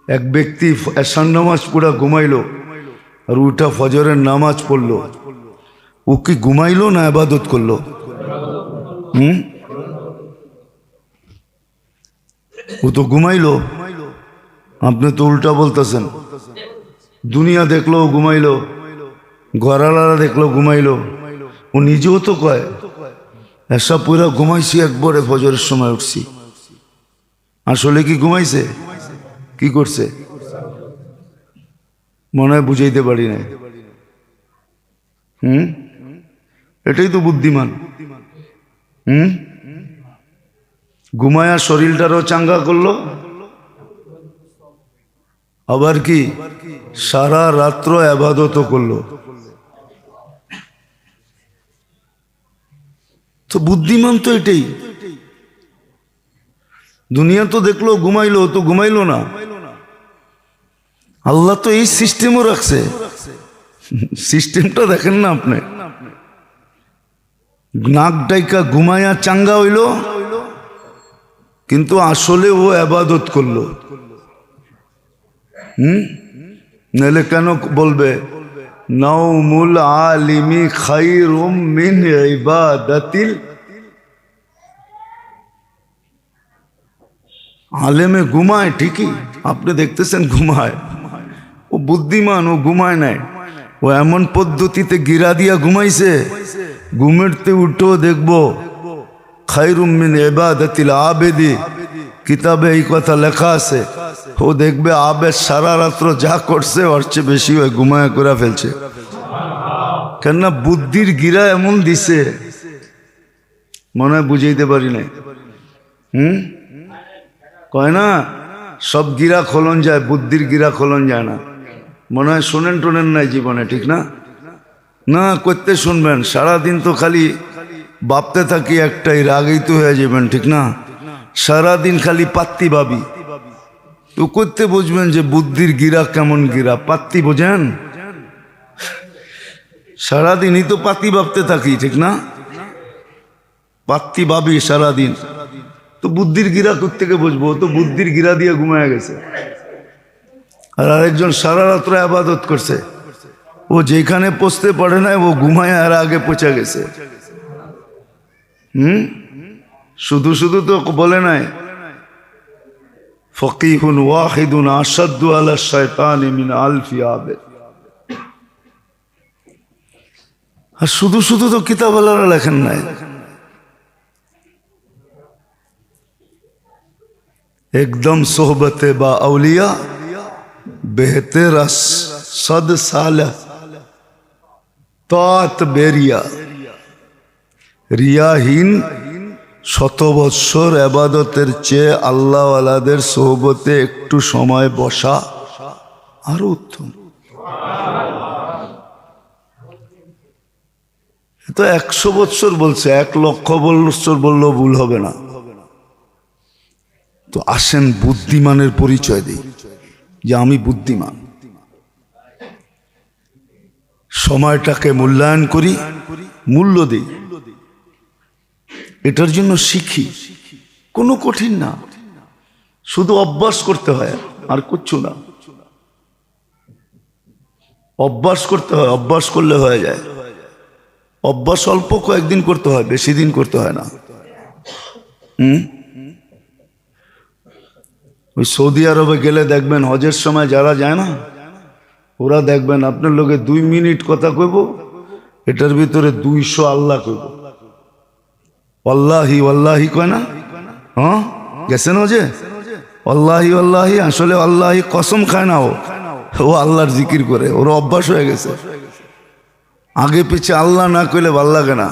এক ব্যক্তি এশার নামাজ পড়া ঘুমাইলো আর উঠা ফজরের নামাজ পড়লো। ও কি ঘুমাইলো না ইবাদত করলো? ও তো ঘুমাইলো। আপনি তো উল্টা বলতেছেন। দুনিয়া দেখলো ঘুমাইলো, ঘরালারা দেখলো ঘুমাইলো। ও নিজেও তো কয় এসব পুরা ঘুমাইছি, একবারে ফজরের সময় উঠছি। আসলে কি ঘুমাইছে? কি করছে? মনে হয় বুঝাইতে পারি না। এটাই তো বুদ্ধিমান। ঘুমায়া শরীরটারও চাঙ্গা করলো, আবার কি সারা রাত্র ইবাদতও করলো। তো বুদ্ধিমান তো এটাই। দুনিয়া তো দেখলো ঘুমাইলো, তো ঘুমাইলো না। আল্লাহ তো এই সিস্টেমও রাখছে। সিস্টেমটা দেখেন না আপনি। নাক ডাইকা ঘুমায়া চাঙ্গা হইল, কিন্তু আসলে ও ইবাদত করলো। নাহলে কেন বলবে নাউমুল আলিমি খায়রুম মিন ইবাদাতিল? আলেমে ঘুমায় ঠিকই, আপনি দেখতেছেন ঘুমায়। ও বুদ্ধিমান, ও ঘুমায় নাই। ও এমন পদ্ধতিতে গিরা দিয়া ঘুমাইছে, ঘুমেরতে উঠো দেখবো খায়রুম মিন ইবাদাতিল আবেদি, কিতাবে এই কথা লেখা আছে। ও দেখবে আবেদ সারা রাত্র যা করছে ওর চেয়ে বেশি হয় ঘুমায় করে ফেলছে। কেননা বুদ্ধির গিরা এমন দিছে, মনে হয় বুঝাইতে পারি নাই। কয় না সব গিরা খোলন যায়, বুদ্ধির গিরা খোলন যায় না। মনে হয় শোনেন টোনেন নাই জীবনে, ঠিক না? না করতে শুনবেন, সারাদিন তো খালি ভাবতে থাকি একটাই, রাগেই তো হয়ে যাবেন, ঠিক না? সারাদিন খালি পাত্তি ভাবি, তো করতে বুঝবেন যে বুদ্ধির গিরা কেমন গিরা। পাত্তি বোঝেন? সারাদিনই তো পাত্তি ভাবতে থাকি, ঠিক না? পাত্তি ভাবি সারাদিন, তো বুদ্ধির গিরা কোত্থেকে বুঝবো? তো বুদ্ধির গিরা দিয়ে ঘুমায় গেছে। আর আরেকজন সারা রাত্র ইবাদত করছে, ও যেখানে পৌঁছতে পারে না ও ঘুমায় আর আগে পৌঁছে গেছে। শুধু শুধু তো বলে নাই ফকিহুন ওয়াহিদুন আশাদ্দু আলা শায়তানি মিন আলফি আবেদ। আর শুধু শুধু তো কিতাবওয়ালারা লেখেন নাই। একদম সোহবতে বা আউলিয়া বেহতের সদ সালা তাত বেরিয়া। রিয়াহীন শত বৎসর ইবাদতের চেয়ে আল্লাহওয়ালাদের সোহবতে একটু সময় বসা আরো উত্তম। তো 100 বৎসর বলছে, 1 লক্ষ বৎসর বললেও ভুল হবে না। তো আসেন বুদ্ধিমানের পরিচয় দিই যে আমি বুদ্ধিমান। সময়টাকে মূল্যায়ন করি, মূল্য দিই, এটার জন্য শিখি। কোনো কঠিন না, শুধু অভ্যাস করতে হয়, আর কিচ্ছু না। অভ্যাস করতে হয়, অভ্যাস করলে হয়ে যায়। অভ্যাস অল্প কয়েকদিন করতে হয়, বেশি দিন করতে হয় না। ওই সৌদি আরবে গেলে দেখবেন হজের সময় যারা যায় না, ওরা দেখবেন আপনার লোকে 2 মিনিট কথা কইব, এটার ভিতরে 200 আল্লাহ কইব। ওয়াল্লাহি ওয়াল্লাহি কয় না? হ্যাঁ গেছেন হজে? ওয়াল্লাহি ওয়াল্লাহি, আসলে আল্লাহি কসম খায় না, ও আল্লাহর জিকির করে, ওর অভ্যাস হয়ে গেছে। আগে পিছে আল্লাহ না কইলে ভাল লাগে না।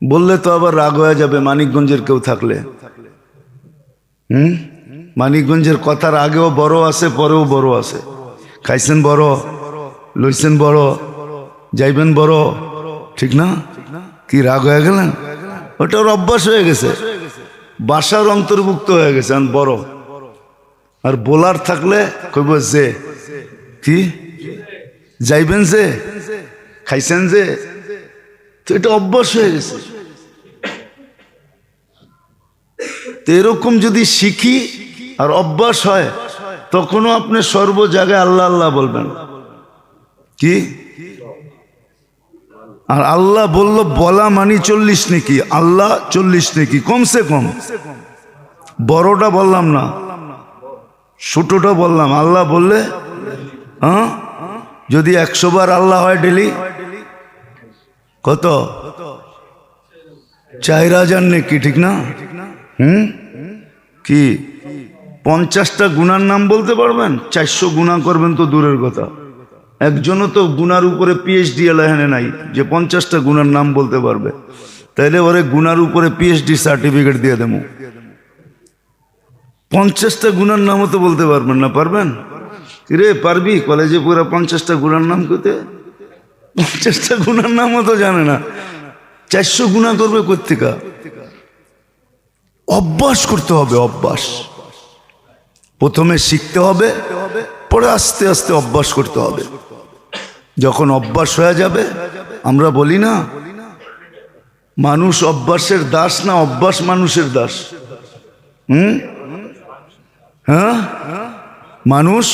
বললে তো আবার রাগ হয়ে যাবে মানিকগঞ্জের কেউ থাকলে। মানিকগঞ্জের কথার আগেও বড় আছে, পরেও বড় আছে। খাইছেন বড়, লইছেন বড়, যাইবেন বড়, ঠিক না? কি রাগ হয়ে গেলেন? ওটা ওর অভ্যাস হয়ে গেছে, বাসার অন্তর্ভুক্ত হয়ে গেছে বড়। আর বোলার থাকলে কইব যে, কি যাইবেন যে, খাইছেন যে, তো এটা অভ্যাস হয়ে গেছে। তো এরকম যদি শিখি আর অভ্যাস হয় তখনও আপনি সর্ব জায়গায় আল্লাহ আল্লাহ বলবেন। কি আর আল্লাহ বলল বলা মানি 40 নাকি আল্লাহ 40 নাকি কমসে কম। বড়টা বললাম না, ছোটটা বললাম। আল্লাহ বললে হ্যাঁ, যদি 100 বার আল্লাহ হয় ডেলি কত? 4000 নাকি, ঠিক না? কি 50টা গুনার নাম বলতে পারবেন? 400 গুনাহ করবেন তো দূরের কথা। একজনও তো গুনার উপরে পিএইচডি এলাহানে নাই যে 50টা গুনার নাম বলতে পারবে। তাইলে ওরে গুনার উপরে পিএইচডি সার্টিফিকেট দিয়ে দেবো। 50টা গুনার নামও তো বলতে পারবেন না। পারবেন রে? পারবি? কলেজে পুরো 50টা গুনার নাম করতে? 50টা গুনার নামও তো জানে না। 400 গুনাহ করবে কোত্থেকা? অভ্যাস করতে হবে। অভ্যাস প্রথমে শিখতে হবে, পরে আস্তে আস্তে অভ্যাস করতে হবে। যখন অভ্যাস হয়ে যাবে, আমরা বলি না মানুষ অভ্যাসের দাস না অভ্যাস মানুষের দাস। হ্যাঁ, মানুষ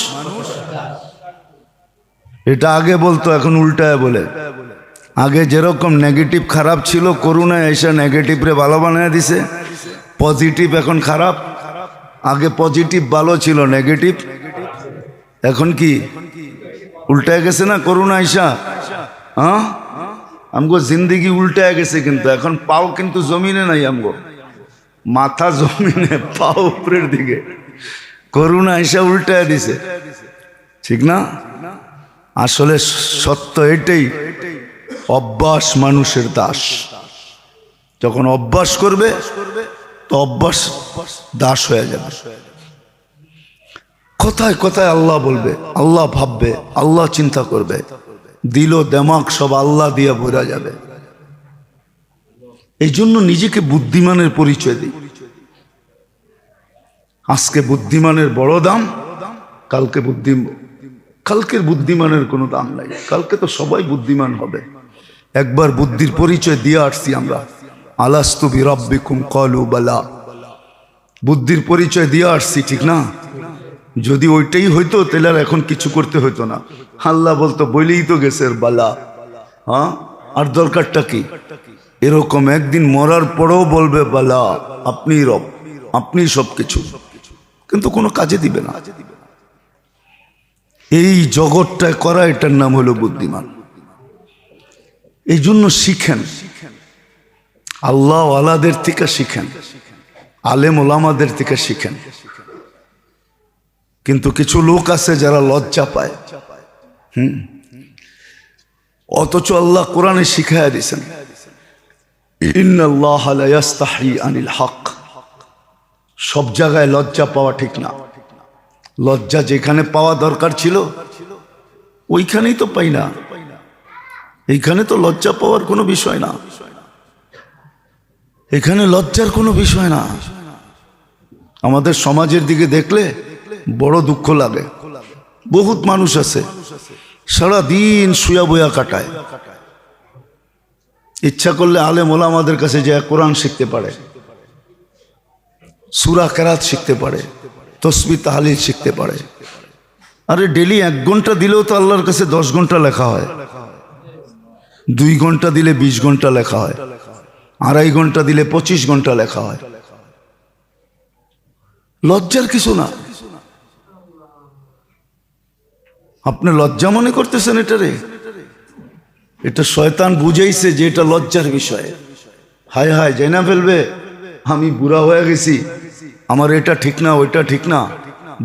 এটা আগে বলতো, এখন উল্টায় বলে। আগে যেরকম নেগেটিভ খারাপ ছিল, করোনা এসে নেগেটিভ রে ভালো বানিয়ে দিছে। পজিটিভ এখন খারাপ। আগে পজিটিভ ভালো ছিল, নেগেটিভ এখন কি উল্টায় গেছে না? করোনা আইসা হ্যাঁ আমগো জিন্দিগি উল্টায় গেছে। কিন্তু এখন পাও কিন্তু জমিনে নাই, আমগো মাথা জমিনে, পাও উপরের দিকে। করোনা আইসা উল্টায় দিছে, ঠিক না? আসলে সত্য এটাই, অভ্যাস মানুষের দাস। যখন অভ্যাস করবে তো অভ্যাস দাস হয়ে যাবে। কোথায় কোথায় আল্লাহ বলবে, আল্লাহ ভাববে, আল্লাহ চিন্তা করবে, দিল দেমাগ সব আল্লাহ দিয়ে ভরা যাবে। এই জন্য নিজেকে বুদ্ধিমানের পরিচয় দিই। আজকে বুদ্ধিমানের বড় দাম, কালকের বুদ্ধিমানের কোনো দাম নাই। কালকে তো সবাই বুদ্ধিমান হবে। একবার বুদ্ধির পরিচয় দিয়ে আসছি আমরা, আলাস্তু বিরাব্বিকুম ক্বালু বালা। বুদ্ধির পরিচয় দিয়ে আসছি, ঠিক না? যদি ওইটাই হইতো তাহলে আর এখন কিছু করতে হইতো না। আল্লাহ বলতো বলেই তো গেছে বালা, হ্যাঁ আর দরকারটা কি? এরকম একদিন মরার পরেও বলবে বালা, আপনি রব, আপনি সবকিছু, কিন্তু কোনো কাজে দিবে না। এই জগৎটায় করা, এটার নাম হলো বুদ্ধিমান। এই জন্য শিখেন, আল্লাহ ওয়ালাদের থেকে শিখেন, আলেম ওলামাদের থেকে শিখেন। কিন্তু কিছু লোক আছে যারা লজ্জা পায়, অথচ আল্লাহ কোরআনে শিখাইয়া দিয়েছেন, ইন্নাল্লাহা লা ইস্তাহি আনিল হক। সব জায়গায় লজ্জা পাওয়া ঠিক না। লজ্জা যেখানে পাওয়া দরকার ছিল ওইখানেই তো পাই না। এইখানে তো লজ্জা পাওয়ার কোনো বিষয় না, এখানে লজ্জার কোনো বিষয় না। আমাদের সমাজের দিকে দেখলে বড় দুঃখ লাগে। বহুত মানুষ আছে সারা দিন শুয়া বয়া কাটায়, ইচ্ছা করলে আলেম ওলামাদের কাছে যায় কোরআন শিখতে পারে, সূরা কেরাত শিখতে পারে, তসবিহ তাহলিল শিখতে পারে। আরে ডেলি 1 ঘন্টা দিলেও তো আল্লাহর কাছে 10 ঘন্টা লেখা হয়। 2 ঘন্টা দিলে 20 ঘন্টা লেখা হয়। 2.5 ঘন্টা দিলে 25 ঘন্টা লেখা হয়। লজ্জার কিছু না। আপনি লজ্জা মনে করতেছেন এটারে? এটা শয়তান বুঝাইছে যে এটা লজ্জার বিষয়। হায় হায় যাই না ফেলবে, আমি বুড়া হয়ে গেছি, আমার এটা ঠিক না, ওইটা ঠিক না,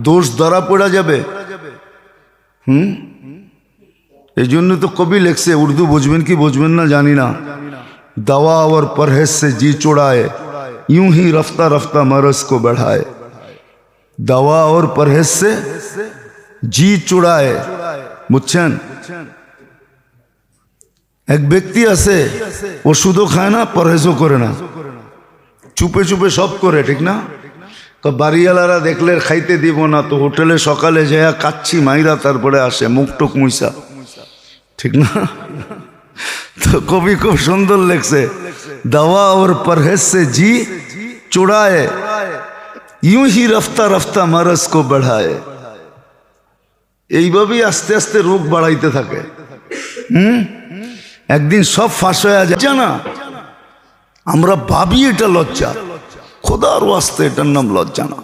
দোষ ধরা পড়া যাবে। এই জন্য তো কবি লেখছে, উর্দু বুঝবেন কি বুঝবেন না জানি না, दवा और परहेज से जी चुड़ाए यूं ही रफ्ता रफ्ता मरज को बढ़ाए। दवा और परहेज से जी चुड़ाए। বুঝছেন? এক ব্যক্তি আছে ওষুধও খায় না, পরহেজও করে না, চুপে চুপে সব করে, ঠিক না? তো বাড়িওয়ালারা দেখলে খাইতে দিব না, তো হোটেলে সকালে যায় কাচ্ছি মাইরা তারপরে আসে মুখ টুক মুইসা, ঠিক না? তো কবি খুব সুন্দর লেখছে, दवा और परहेज से जी चुड़ाए यूं ही रफ्ता रफ्ता मरज को बढ़ाए, এইভাবেই আস্তে আস্তে রোগ বাড়াইতে থাকে। একদিন সব ফাঁস হয়ে যায় না। আমরা ভাবি এটা লজ্জা, খোদার ওয়াস্তে এটার নাম লজ্জা না।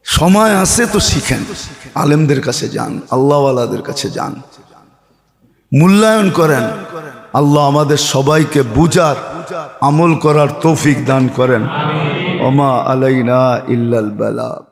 সময় আছে তো শিখেন, আলেমদের কাছে যান, আল্লাহওয়ালাদের কাছে যান, মূল্যায়ন করেন। আল্লাহ আমাদের সবাইকে বুঝার আমল করার তৌফিক দান করেন। ওমা আলাইনা ইল্লাল বালাগ।